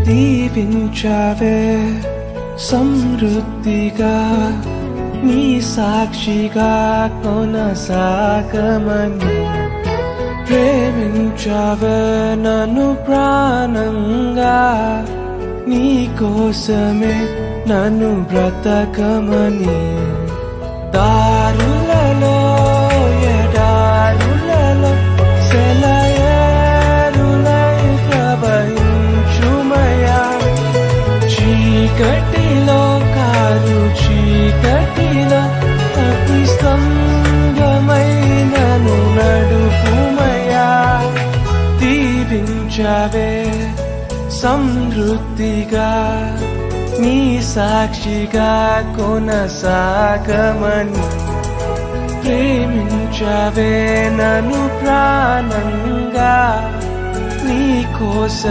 దీవించావే సమృద్ధిగా నీ సాక్షిగా కొనసాగమని ప్రేమించావే నన్ను ప్రాణంగా నీ కోసమే నన్ను బ్రతకమని దారులలో ఎడారులలో సెలయేరులై ప్రవహించుమయా చీకటిలో కారు చీకటిలో అతి స్తంభమై నన్ను నడుపుమయా దీవించావే సమృద్ధిగా నీ సాక్షిగా కొనసాగమని ప్రేమించావే నన్ను ప్రాణంగా నీ కోసం